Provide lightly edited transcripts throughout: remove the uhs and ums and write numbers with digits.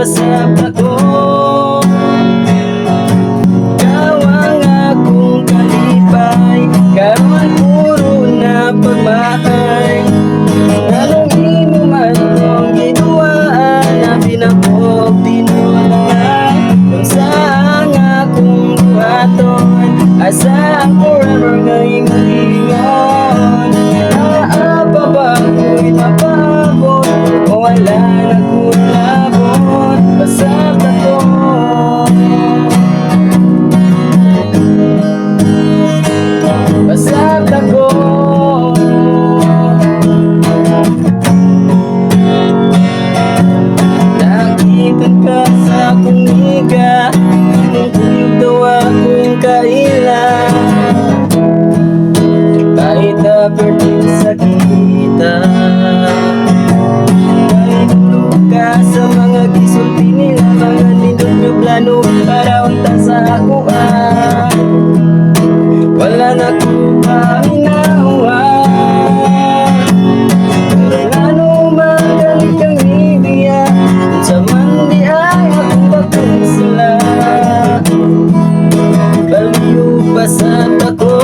pasab ako. Ikaw ang akong kalipay, karon puro na pagmahay. Anong inuman kong giduaan, na binakog tinulungan. Kung saan akong buhaton, asa ang forever nga ingon. Naapa ba ako'y mapabot, o wala na kong labot, pasab ako. Pasab ako. Nakitan ka sa akong higa, nung kuyog daw akong kailan. Kahit apertin sa kita, kahit tulog ka sa mga gisulti nila, mga nindot nyo plano para unta sa akuha. Wala na ko paminawa, pero ano magaling kang media, sa mandi ay akong bakong sila. Baliw pasab ako,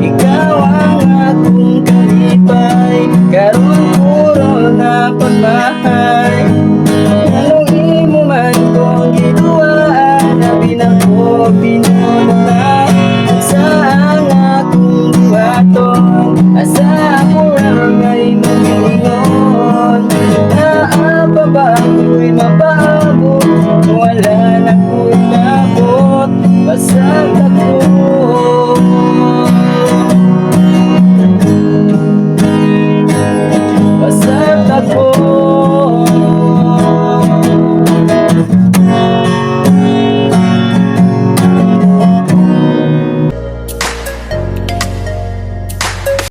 ikaw ang akong kalipay, karon puro na pagmahay. Anong imo man kong giduaan, na binakog pinulungan. Saan akong buhaton, asa forever nga inumingon. Naapa ba ako'y mapaabot, wala na ko'y labot, pasab